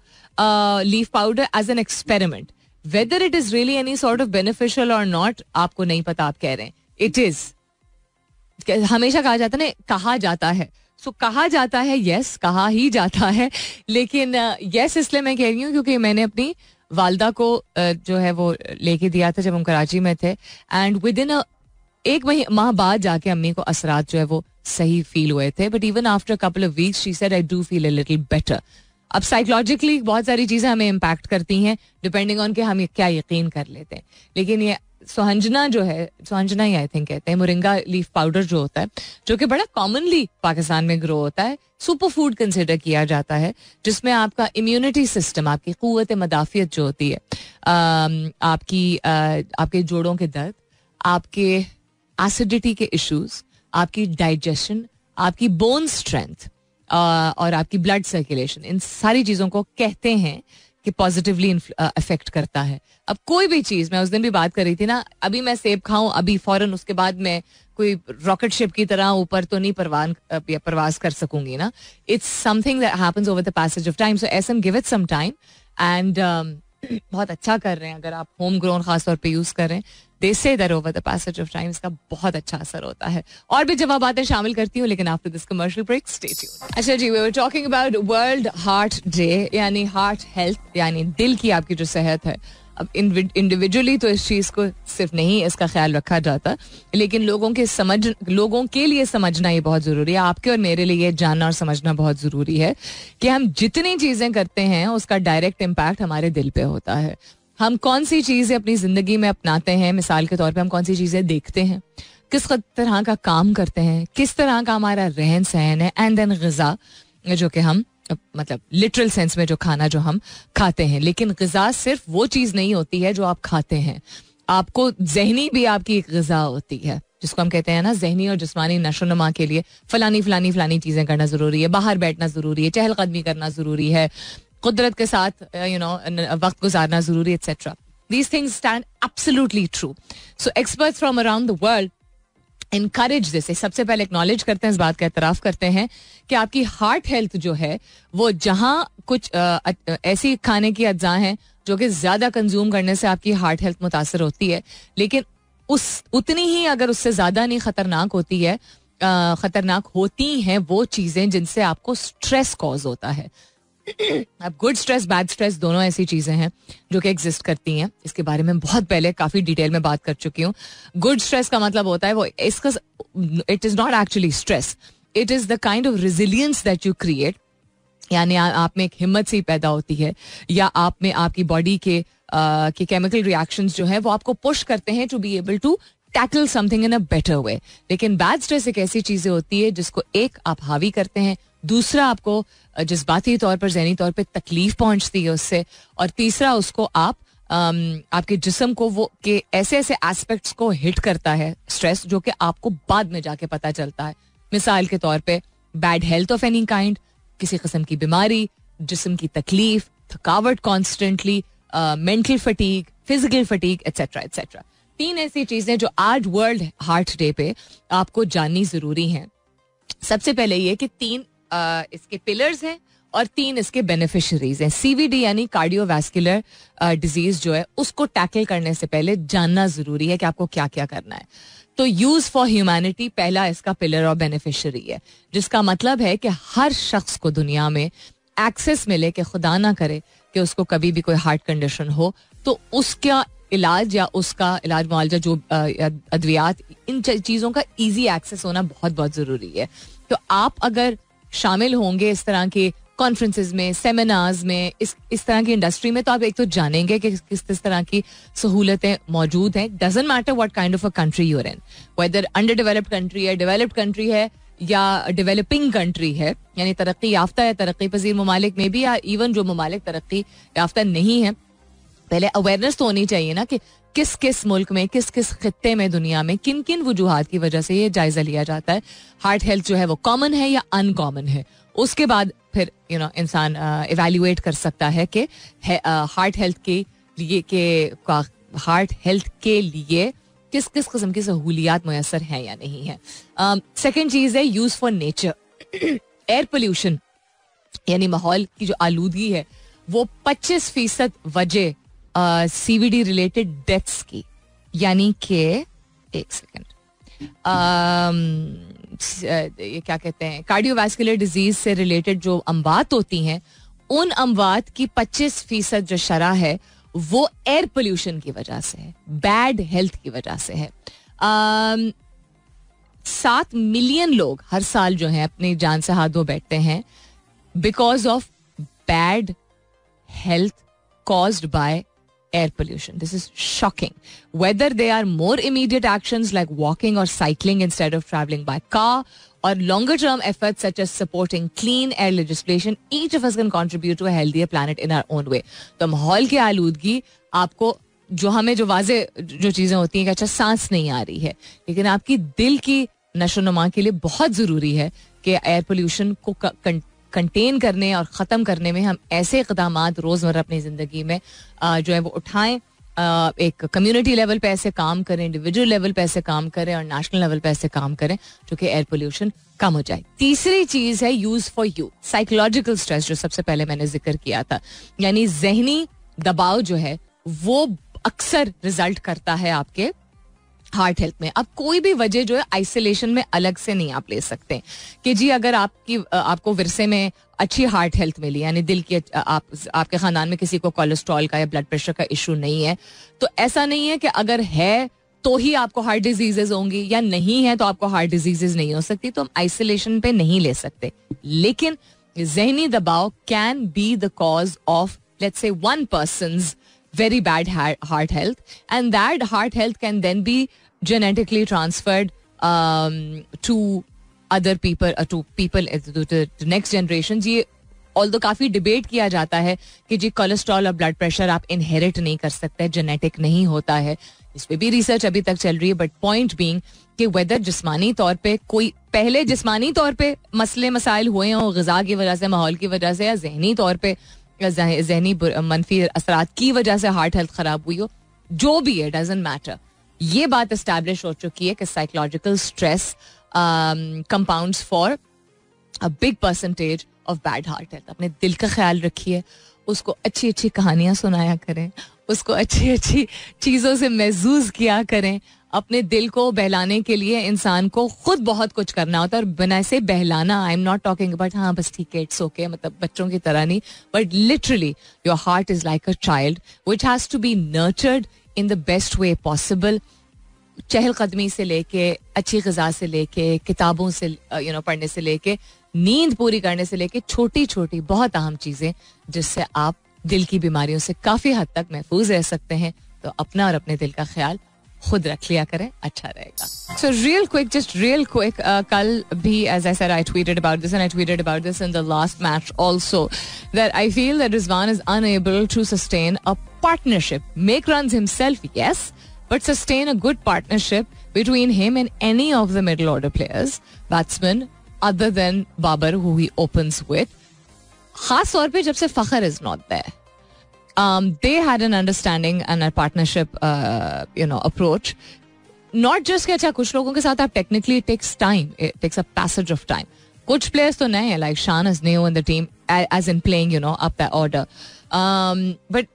S1: leaf powder as an experiment. Whether it is really any sort of beneficial और नॉट आपको नहीं पता, आप कह रहे हैं इट इज. हमेशा कहा जाता है ना, कहा जाता है, सो कहा जाता है, यस कहा ही जाता है, लेकिन यस इसलिए मैं कह रही हूँ क्योंकि मैंने अपनी वालदा को जो है वो लेके दिया था जब हम कराची में थे, एंड विद इन एक माह बाद जाके अम्मी को असरात जो है वो सही फील हुए थे. But even after couple of weeks she said I do feel a little better. अब साइकोलॉजिकली बहुत सारी चीजें हमें इम्पैक्ट करती हैं डिपेंडिंग ऑन कि हम क्या यकीन कर लेते हैं. लेकिन ये सुहंजना जो है, सुहंजना ही आई थिंक कहते हैं, मोरिंगा लीफ पाउडर जो होता है, जो कि बड़ा कॉमनली पाकिस्तान में ग्रो होता है, सुपर फूड कंसिडर किया जाता है, जिसमें आपका इम्यूनिटी सिस्टम, आपकी क़ुव्वत मदाफियत जो होती है, आपके जोड़ों के दर्द, आपके एसिडिटी के इश्यूज, आपकी डाइजेशन, आपकी बोन स्ट्रेंथ और आपकी ब्लड सर्कुलेशन, इन सारी चीज़ों को कहते हैं कि पॉजिटिवली अफेक्ट करता है. अब कोई भी चीज़, मैं उस दिन भी बात कर रही थी ना, अभी मैं सेब खाऊं अभी फौरन उसके बाद मैं कोई रॉकेट शिप की तरह ऊपर तो नहीं परवाज कर सकूंगी ना. It's something that happens over the passage of time. So ऐसे give it some time and बहुत अच्छा कर रहे हैं अगर आप होम ग्रोन खासतौर पे यूज कर रहे हैं. They say that over the passage of time इसका बहुत अच्छा असर होता है. और भी जवाब बातें शामिल करती हूँ, लेकिन after this commercial break stay tuned. अच्छा जी, we were talking about world heart day, यानी हार्ट हेल्थ, यानी दिल की आपकी जो सेहत है. अब इंडिविजुअली तो इस चीज़ को सिर्फ नहीं इसका ख्याल रखा जाता, लेकिन लोगों के लिए समझना ये बहुत ज़रूरी है. आपके और मेरे लिए जानना और समझना बहुत ज़रूरी है कि हम जितनी चीज़ें करते हैं उसका डायरेक्ट इम्पैक्ट हमारे दिल पे होता है. हम कौन सी चीज़ें अपनी ज़िंदगी में अपनाते हैं, मिसाल के तौर पे हम कौन सी चीज़ें देखते हैं, किस तरह का काम करते हैं, किस तरह का हमारा रहन सहन है, एंड देन ग़िज़ा जो कि हम मतलब लिटरल सेंस में जो खाना जो हम खाते हैं. लेकिन ग़िज़ा सिर्फ वो चीज़ नहीं होती है जो आप खाते हैं, आपको ज़हनी भी आपकी एक ग़िज़ा होती है, जिसको हम कहते हैं ना ज़हनी और जिस्मानी नशोनुमा के लिए फलानी चीज़ें करना ज़रूरी है, बाहर बैठना ज़रूरी है, चहलकदमी करना ज़रूरी है, कुदरत के साथ वक्त गुजारना ज़रूरी, etcetera. These things stand absolutely true. So experts from around the world encourage this. सबसे पहले एक्नॉलेज करते हैं, इस बात का एतराफ़ करते हैं कि आपकी हार्ट हेल्थ जो है वो जहाँ कुछ ऐसी खाने की अज्जा हैं जो कि ज़्यादा कंज्यूम करने से आपकी हार्ट हेल्थ मुतासर होती है, लेकिन उतनी ही अगर उससे ज़्यादा नहीं खतरनाक होती हैं वो चीज़ें जिनसे आपको स्ट्रेस कॉज होता है. अब गुड स्ट्रेस, बैड स्ट्रेस दोनों ऐसी चीजें हैं जो कि एग्जिस्ट करती हैं. इसके बारे में बहुत पहले काफी डिटेल में बात कर चुकी हूँ. गुड स्ट्रेस का मतलब होता है वो इसका, it is not actually stress, it is the kind of resilience that you create. यानी आप में एक हिम्मत सी पैदा होती है, या आप में आपकी बॉडी के केमिकल रिएक्शंस जो है वो आपको पुश करते हैं to be able to tackle something in a better way. लेकिन बैड स्ट्रेस एक ऐसी चीजें होती है जिसको एक आप हावी करते हैं, दूसरा आपको जज्बाती तौर पर, ज़हनी तौर पर तकलीफ पहुंचती है उससे, और तीसरा उसको आप आपके जिस्म को वो के ऐसे एस्पेक्ट्स को हिट करता है स्ट्रेस, जो कि आपको बाद में जाके पता चलता है. मिसाल के तौर पे bad health of any kind, किसी किस्म की बीमारी, जिस्म की तकलीफ, थकावट constantly, mental fatigue, physical fatigue, etcetera etcetera. 3 ऐसी चीजें जो आज वर्ल्ड हार्ट डे पे आपको जाननी जरूरी हैं. सबसे पहले ये कि 3 इसके पिलर्स हैं और 3 इसके बेनिफिशरीज हैं. CVD यानी कार्डियोवैस्कुलर डिजीज जो है उसको टैकल करने से पहले जानना जरूरी है कि आपको क्या क्या करना है. तो यूज फॉर ह्यूमैनिटी पहला इसका पिलर और बेनिफिशरी है, जिसका मतलब है कि हर शख्स को दुनिया में एक्सेस मिले कि खुदा ना करे कि उसको कभी भी कोई हार्ट कंडीशन हो तो उसका इलाज या उसका इलाज मुआवजा जो अद्वियात, इन चीज़ों का इजी एक्सेस होना बहुत बहुत ज़रूरी है. तो आप अगर शामिल होंगे इस तरह के कॉन्फ्रेंसेज में, सेमिनार्स में, इस तरह की इंडस्ट्री में, तो आप एक तो जानेंगे कि किस तरह की सहूलतें मौजूद हैं. Doesn't matter what kind of a country you are in, whether under developed country है, डेवलप्ड कंट्री है या डेवलपिंग कंट्री है, यानी तरक्की याफ्ता या तरक्की पजीर ममालिक में भी, या इवन जो ममालिक तरक्की याफ्ता नहीं है, पहले अवेयरनेस तो होनी चाहिए ना कि किस किस मुल्क में, किस किस खित्ते में, दुनिया में किन किन वजूहात की वजह से ये जायजा लिया जाता है. हार्ट हेल्थ जो है वो कॉमन है या अनकॉमन है. उसके बाद फिर इंसान इवैल्यूएट कर सकता है कि हार्ट हेल्थ के लिए किस किस किस्म की सहूलियात मुयसर हैं या नहीं है. सेकेंड चीज है use for nature. Air pollution यानी माहौल की जो आलूदगी है वो 25% वजह CVD रिलेटेड डेथ्स की, यानी कि एक सेकेंड, ये क्या कहते हैं, कार्डियोवैस्कुलर डिजीज से रिलेटेड जो अमवात होती हैं, उन अमवात की 25% जो शरह है वो एयर पोल्यूशन की वजह से है, बैड हेल्थ की वजह से है. 7 मिलियन लोग हर साल जो हैं अपनी जान से हाथ धो बैठते हैं because of bad health caused by air pollution. This is shocking. Whether they are more immediate actions like walking or cycling instead of traveling by car, or longer term efforts such as supporting clean air legislation, each of us can contribute to a healthier planet in our own way. तो माहौल की आलूदगी आपको जो हमें जो वाजे जो चीज़ें होती हैं कि अच्छा सांस नहीं आ रही है, लेकिन आपकी दिल की नशोनुमा के लिए बहुत ज़रूरी है कि एयर पोल्यूशन को कंटेन करने और ख़त्म करने में हम ऐसे इक़दामात रोज़मर्रा अपनी ज़िंदगी में जो है वो उठाएं. एक कम्युनिटी लेवल पे ऐसे काम करें, इंडिविजुअल लेवल पे ऐसे काम करें और नेशनल लेवल पे ऐसे काम करें जो कि एयर पोल्यूशन कम हो जाए. तीसरी चीज़ है use for you. Psychological stress जो सबसे पहले मैंने जिक्र किया था, यानी जहनी दबाव जो है वो अक्सर रिजल्ट करता है आपके हार्ट हेल्थ में. अब कोई भी वजह जो है आइसोलेशन में अलग से नहीं आप ले सकते कि जी अगर आपको विरसे में अच्छी हार्ट हेल्थ मिली, यानी दिल की, आपके खानदान में किसी को कोलेस्ट्रॉल का या ब्लड प्रेशर का इशू नहीं है, तो ऐसा नहीं है कि अगर है तो ही आपको हार्ट डिजीजेज होंगी या नहीं है तो आपको हार्ट डिजीजेज नहीं हो सकती. तो हम आइसोलेशन पे नहीं ले सकते, लेकिन जहनी दबाव can be the cause of let's say one persons very bad heart health, and that heart health can then be genetically transferred to other people, to people, to the next generation. जी although काफ़ी debate किया जाता है कि जी cholesterol और blood pressure आप inherit नहीं कर सकते, जेनेटिक नहीं होता है, इस पे भी रिसर्च अभी तक चल रही है. बट पॉइंट बीइंग कि वेदर जिस्मानी तौर पे कोई पहले जिस्मानी तौर पे मसले मसाइल हुए हों ग़िज़ा की वजह से, माहौल की वजह से, या जहनी तौर पे जहनी मनफी असरात की वजह से हार्ट हेल्थ खराब हुई हो, जो भी है डजंट मैटर. ये बात एस्टैब्लिश हो चुकी है कि psychological stress compounds for a big percentage of bad heart health. अपने दिल का ख्याल रखिए, उसको अच्छी अच्छी कहानियां सुनाया करें, उसको अच्छी अच्छी चीज़ों से महसूस किया करें. अपने दिल को बहलाने के लिए इंसान को खुद बहुत कुछ करना होता है, और बिना से बहलाना, I am not talking about हाँ बस ठीक है इट्स ओके, मतलब बच्चों की तरह नहीं, but literally your heart is like a child which has to be nurtured in the best way possible. चहलकदमी से लेके, अच्छी ग़िज़ा से लेके, किताबों से पढ़ने से लेके, नींद पूरी करने से लेके, छोटी छोटी बहुत अहम चीज़ें जिससे आप दिल की बीमारियों से काफ़ी हद तक महफूज रह सकते हैं. तो अपना और अपने दिल का ख्याल खुद रख लिया करें, अच्छा रहेगा. So real quick, कल भी as I said I tweeted about this, and I tweeted about this in the last match also, that I feel that Rizwan is unable to sustain a partnership. Make runs himself, yes, but sustain a good partnership between him and any of the middle order players, batsmen other than Babar, who he opens with. खास तौर पे जब से फखर is not there. They had an understanding and a partnership, approach. Not just कि अच्छा कुछ लोगों के साथ आप technically it takes time, it takes a passage of time. कुछ players तो नए हैं, like Shan is new in the team, as in playing, up the order. But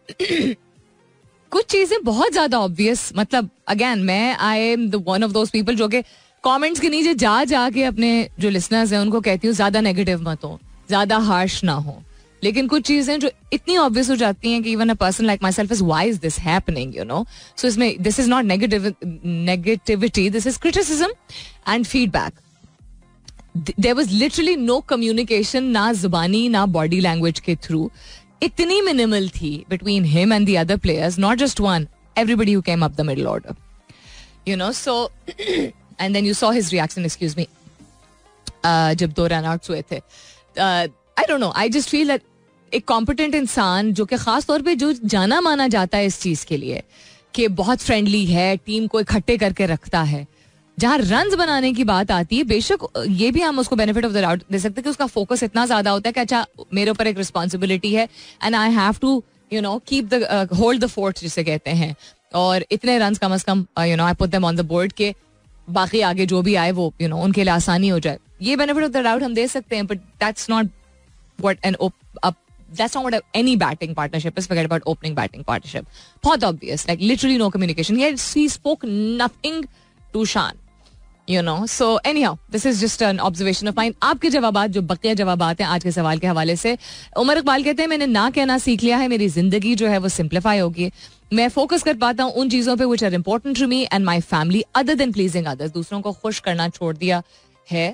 S1: कुछ चीजें बहुत ज्यादा obvious, मतलब again मैं I am the one of those people जो कि comments के नीचे जा के अपने जो listeners हैं उनको कहती हूँ ज्यादा negative मत हो, ज्यादा हार्श ना हो. लेकिन कुछ चीजें जो इतनी ऑब्वियस हो जाती हैं कि even a person like myself is why is this happening, so इसमें this is not negativity, this is criticism and feedback. There was literally no communication, ना जुबानी ना बॉडी लैंग्वेज के थ्रू. इतनी मिनिमल थी between him and the other players, not just one, everybody who came up the middle order, you know. So and then you saw his reaction, excuse me, जब 2 run outs हुए थे. I don't know, I just feel that एक competent इंसान जो कि खास तौर पे जो जाना माना जाता है इस चीज के लिए कि बहुत फ्रेंडली है, टीम को इकट्ठे करके रखता है, जहां रन्स बनाने की बात आती है, बेशक ये भी हम उसको बेनिफिट ऑफ द डाउट दे सकते हैं कि उसका फोकस इतना ज्यादा होता है कि अच्छा मेरे ऊपर एक रिस्पॉन्सिबिलिटी है and I have to you know keep the hold the fort जिसे कहते हैं, और इतने रन कम अज कम you know I put them on the board के बाकी आगे जो भी आए वो यू नो उनके लिए आसानी हो जाए. ये बेनिफिट ऑफ द डाउट हम दे सकते हैं, but that's not what that's not what any batting partnership is. Forget about opening batting partnership. बहुत obvious, like literally no communication. He spoke nothing to Shan, you know. So anyhow, this is just an observation of mine. आपके जवाबात जो बकिया जवाबात हैं आज के सवाल के हवाले से. उमर इकबाल कहते हैं मैंने ना कहना सीख लिया है, मेरी जिंदगी जो है वो सिंप्लीफाई होगी, मैं फोकस कर पाता हूँ उन चीजों पे which are important to me and my family other than pleasing others. दूसरों को खुश करना छोड़ दिया है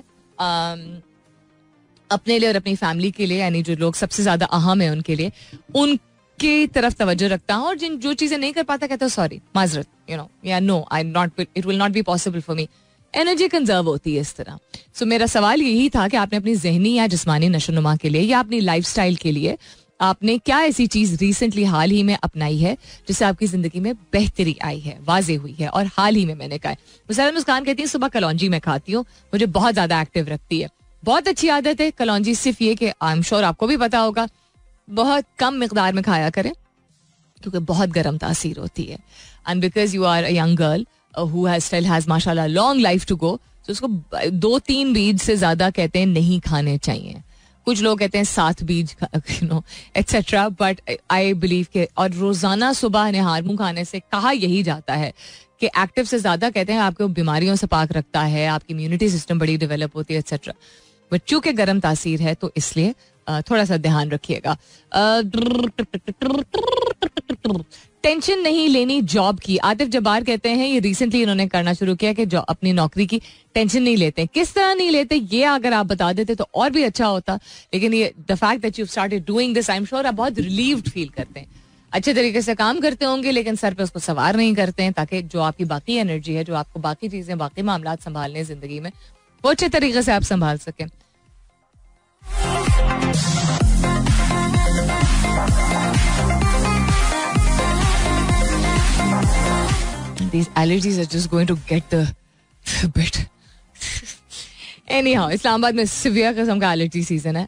S1: अपने लिए और अपनी फैमिली के लिए, यानी जो लोग सबसे ज्यादा अहम है उनके लिए, उनकी तरफ तवज्जो रखता हूँ, और जिन जो चीजें नहीं कर पाता कहता हूँ सॉरी, माजरत, यू नो, या no, I not, it will not be possible for me. Energy conserve होती है इस तरह. सो मेरा सवाल यही था कि आपने अपनी जहनी या जिस्मानी नशोनुमा के लिए या अपनी लाइफस्टाइल के लिए आपने क्या ऐसी चीज रिसेंटली हाल ही में अपनाई है जिससे आपकी जिंदगी में बेहतरी आई है, वाजे हुई है, और हाल ही में मैंने कहा है. मुस्कान कहती है सुबह कलौंजी में खाती हूँ, मुझे बहुत ज्यादा एक्टिव रखती है. बहुत अच्छी आदत है कलौंजी, सिर्फ ये कि आई एम श्योर आपको भी पता होगा बहुत कम मिकदार में खाया करें क्योंकि बहुत गर्म तासीर होती है. And because you are a young girl who has माशाल्लाह लॉन्ग लाइफ टू गो, तो उसको 2-3 बीज से ज्यादा कहते हैं नहीं खाने चाहिए. कुछ लोग कहते हैं 7 बीज you know etcetera, but I believe के, और रोजाना सुबह निहार मुंह खाने से कहा यही जाता है कि एक्टिव से ज्यादा कहते हैं आपको बीमारियों से पाक रखता है, आपकी इम्यूनिटी सिस्टम बड़ी डेवलप होती है एटसेट्रा. बट चूंकि गर्म तासीर है तो इसलिए थोड़ा सा ध्यान रखिएगा. टेंशन नहीं लेनी जॉब की. आतिफ जब्बार कहते हैं ये रिसेंटली इन्होंने करना शुरू किया कि अपनी नौकरी की टेंशन नहीं लेते. किस तरह नहीं लेते ये अगर आप बता देते तो और भी अच्छा होता. लेकिन ये the fact that you started doing this, I am sure आप बहुत रिलीव्ड फील करते हैं, अच्छे तरीके से काम करते होंगे, लेकिन सर पे उसको सवार नहीं करते हैं ताकि जो आपकी बाकी एनर्जी है, जो आपको बाकी चीजें, बाकी मामलात संभालने जिंदगी में, वो अच्छे तरीके से आप संभाल सकें. These allergies are just going to get the bit. Anyhow, Islamabad में सिवियर किस्म का एलर्जी सीजन है.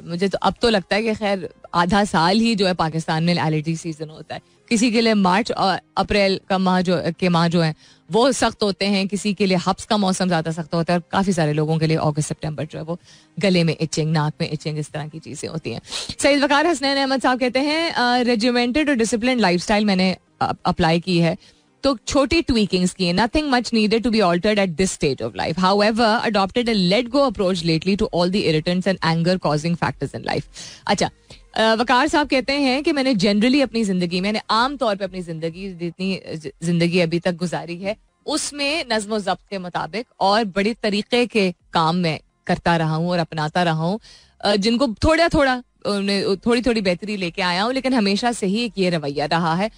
S1: मुझे तो अब तो लगता है कि खैर आधा साल ही जो है पाकिस्तान में एलर्जी सीजन होता है. किसी के लिए मार्च और अप्रैल का माह जो है वो सख्त होते हैं, किसी के लिए हब्स का मौसम ज्यादा सख्त होता है, और काफी सारे लोगों के लिए अगस्त सितंबर जो है वो गले में इचिंग, नाक में इचिंग, इस तरह की चीजें होती हैं. सईद वकार हसनैन अहमद साहब कहते हैं रेजिमेंटेड और डिसिप्लिन लाइफस्टाइल मैंने अप्लाई की है, तो छोटी ट्वीकिंग्स की, nothing much needed to be altered at this stage of life. However adopted a let go approach lately to all the irritants and anger causing factors in life. अच्छा, वकार साहब कहते हैं कि मैंने जनरली अपनी जिंदगी, मैंने आम तौर पे अपनी जिंदगी, जितनी जिंदगी अभी तक गुजारी है उसमें नज्म व ज़ब्त के मुताबिक और बड़ी तरीके के काम में करता रहा हूँ और अपनाता रहा हूँ, जिनको थोड़ी थोड़ी बेहतरी लेके आया हूँ, लेकिन हमेशा से ही एक ये रवैया रहा है.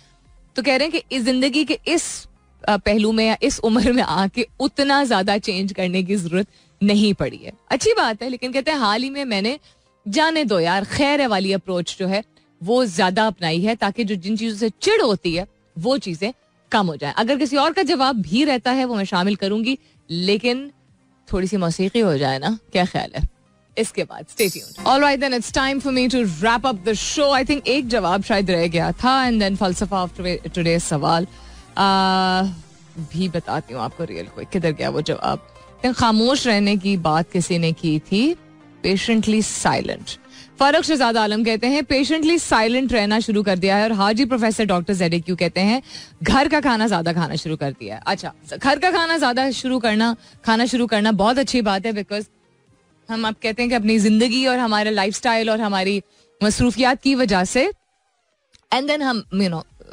S1: तो कह रहे हैं कि इस जिंदगी के इस पहलू में या इस उम्र में आके उतना ज्यादा चेंज करने की जरूरत नहीं पड़ी है. अच्छी बात है, लेकिन कहते हैं हाल ही में मैंने जाने दो यार खैर वाली अप्रोच जो है वो ज्यादा अपनाई है, ताकि जो जिन चीजों से चिढ़ होती है वो चीजें कम हो जाए. अगर किसी और का जवाब भी रहता है वो मैं शामिल करूंगी, लेकिन थोड़ी सी मौसीकी हो जाए ना, क्या ख्याल है इसके बाद. Stay tuned. Alright then, it's time for me to wrap up the show. I think एक जवाब शायद रह गया था, एंड देन फलसफा ऑफ टुडेज सवाल भी बताती हूँ आपको रियल क्विक. किधर गया वो जवाब? खामोश रहने की बात किसी ने की थी, पेशेंटली साइलेंट. फारूक शहजाद आलम कहते हैं पेशेंटली साइलेंट रहना शुरू कर दिया है. और हाजी प्रोफेसर डॉक्टर ZAQ कहते हैं घर का खाना ज्यादा खाना शुरू कर दिया है. अच्छा, घर का खाना ज्यादा खाना शुरू करना बहुत अच्छी बात है, बिकॉज हम अब कहते हैं कि अपनी जिंदगी और हमारे लाइफस्टाइल और हमारी मसरूफियात की वजह से, एंड देन हम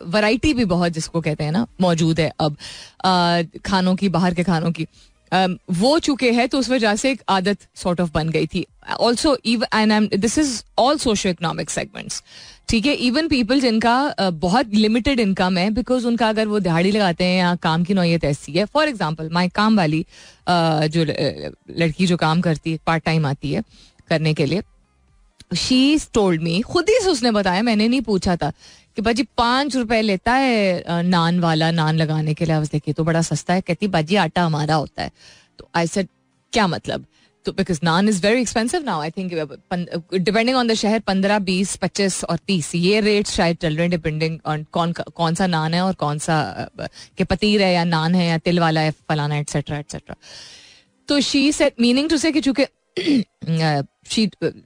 S1: वैरायटी भी बहुत जिसको कहते हैं ना मौजूद है अब खानों की, बाहर के खानों की. वो चुके हैं तो उस वजह से एक आदत सॉर्ट ऑफ बन गई थी. Also and this is all socio economic segments. ठीक है, इवन पीपल जिनका बहुत लिमिटेड इनकम है, बिकॉज उनका अगर वो दिहाड़ी लगाते हैं या काम की नौयत ऐसी है. फॉर एग्जाम्पल माई काम वाली जो लड़की जो काम करती है, पार्ट टाइम आती है करने के लिए, शी टोल्ड मी, खुद ही से उसने बताया, मैंने नहीं पूछा था, कि बाजी 5 रुपए लेता है नान वाला नान लगाने के लिए. आज देखिए तो बड़ा सस्ता है. कहती बाजी आटा हमारा होता है. तो आई सेड क्या मतलब? तो because naan is very expensive now. I think depending on the shehar 15, 20, 25 और 30 ये रेट्स शायद चल रहे हैं, डिपेंडिंग ऑन कौन सा नान है और कौन सा के पतीर है या नान है या तिल वाला है फलाना एटसेट्रा एटसेट्रा. तो शी सेड, मीनिंग टू से कि चूंकि she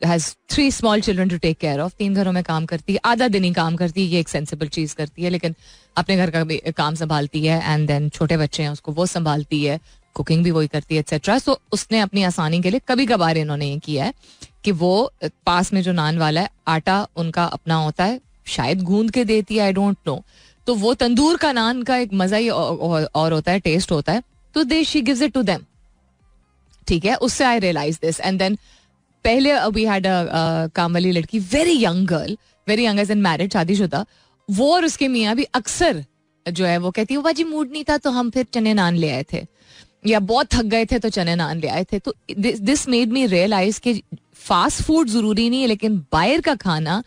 S1: has 3 small children to take care of, 3 घरों में काम करती है, आधा दिन ही काम करती है, ये एक सेंसिबल चीज करती है, लेकिन अपने घर का भी काम संभालती है. एंड देन छोटे बच्चे हैं उसको वो संभालती है, कुकिंग भी वही करती है एटसेट्रा. सो उसने अपनी आसानी के लिए कभी कभार इन्होंने ये किया है कि वो पास में जो नान वाला है, आटा उनका अपना होता है, शायद गूंद के देती है, आई डोंट नो. तो वो तंदूर का नान का एक मजा ही और होता है, टेस्ट होता है. तो they she gives it to them. ठीक है, उससे I realize this. And then पहले वी हैड अ काम वाली लड़की, very young girl, very young age and married, शादीशुदा. वो और उसके मियाँ भी अक्सर जो है वो कहती है, बाजी मूड नहीं था तो हम फिर चने नान ले आए थे, या बहुत थक गए थे तो चने नान ले आए थे. तो दिस मेड मी रियलाइज कि फास्ट फूड जरूरी नहीं है, लेकिन बाहर का खाना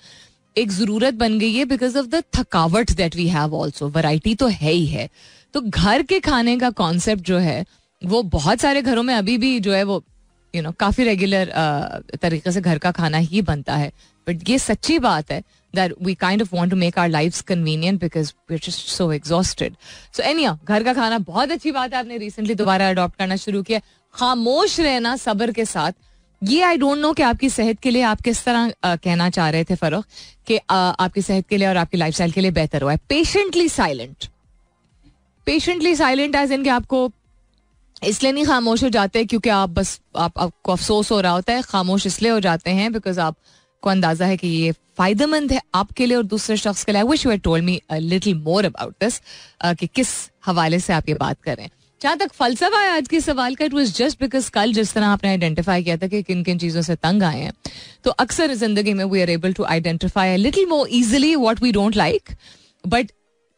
S1: एक जरूरत बन गई है बिकॉज ऑफ द थकावट that we have. Also variety तो है ही है. तो घर के खाने का कॉन्सेप्ट जो है वो बहुत सारे घरों में अभी भी जो है वो काफी रेगुलर तरीके से घर का खाना ही बनता है. बट ये सच्ची बात है that we kind of want to make our lives convenient because we're just so exhausted. So anyhow, घर का खाना बहुत अच्छी बात है, आपने रिसेंटली दोबारा अडॉप्ट करना शुरू किया. खामोश रहना सब्र के साथ, ये आई डोंट नो कि आपकी सेहत के लिए आप किस तरह कहना चाह रहे थे फरोख, कि आपकी सेहत के लिए और आपकी लाइफस्टाइल के लिए बेहतर हुआ है. पेशेंटली साइलेंट एज इन कि आपको इसलिए नहीं खामोश हो जाते क्योंकि आप बस आपको अफसोस हो रहा होता है. खामोश इसलिए हो जाते हैं बिकॉज आपको अंदाजा है कि ये फायदेमंद है आपके लिए और दूसरे शख्स के लिए. I wish you had told me a little more about this, कि किस हवाले से आप ये बात कर रहे हैं. जहां तक फलसफा है आज के सवाल का, इट वाज जस्ट बिकॉज कल जिस तरह आपने आइडेंटिफाई किया था कि किन किन चीजों से तंग आए हैं, तो अक्सर जिंदगी में we are able to identify a little more easily what we don't like, but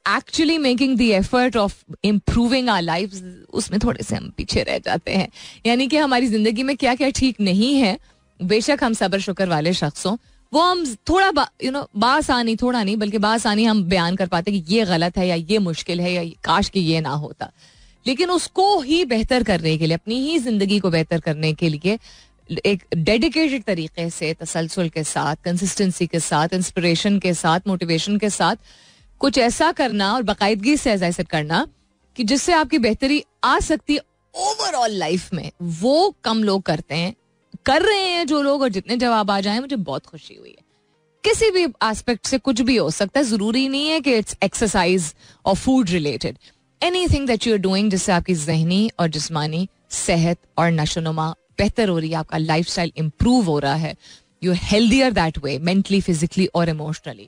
S1: actually making the effort of improving our lives, उसमें थोड़े से हम पीछे रह जाते हैं. यानी कि हमारी जिंदगी में क्या क्या ठीक नहीं है, बेशक हम सब्र शुक्र वाले शख्स हों, वो हम थोड़ा बासानी, थोड़ा नहीं बल्कि बासानी हम बयान कर पाते कि ये गलत है या ये मुश्किल है या काश कि ये ना होता. लेकिन उसको ही बेहतर करने के लिए, अपनी ही जिंदगी को बेहतर करने के लिए एक डेडिकेटेड तरीके से, तसलसल के साथ, कंसिस्टेंसी के साथ, इंस्पिरेशन के साथ, मोटिवेशन के साथ कुछ ऐसा करना और बाकायदगी से ऐसा करना कि जिससे आपकी बेहतरी आ सकती है ओवरऑल लाइफ में, वो कम लोग करते हैं. कर रहे हैं जो लोग, और जितने जवाब आ जाए मुझे बहुत खुशी हुई है. किसी भी एस्पेक्ट से कुछ भी हो सकता है, जरूरी नहीं है कि इट्स एक्सरसाइज और food related. Anything that you are doing जिससे आपकी जहनी और जिस्मानी सेहत और नशोनुमा बेहतर हो रही है, आपका लाइफस्टाइल इंप्रूव हो रहा है, you are healthier that way, mentally, physically और emotionally.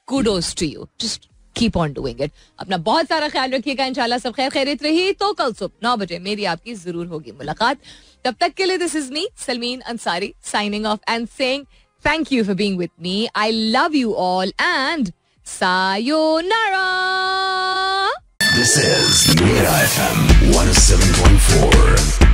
S1: Kudos to you, just keep on doing it. अपना बहुत सारा ख्याल रखिएगा. इंशाल्लाह सब खैर खैरियत रही तो कल सुबह 9 बजे मेरी आपकी जरूर होगी मुलाकात. तब तक के लिए this is me Salmeen Ansari signing off and saying thank you for being with me. I love you all and sayonara.
S2: This is Mira FM 107.4.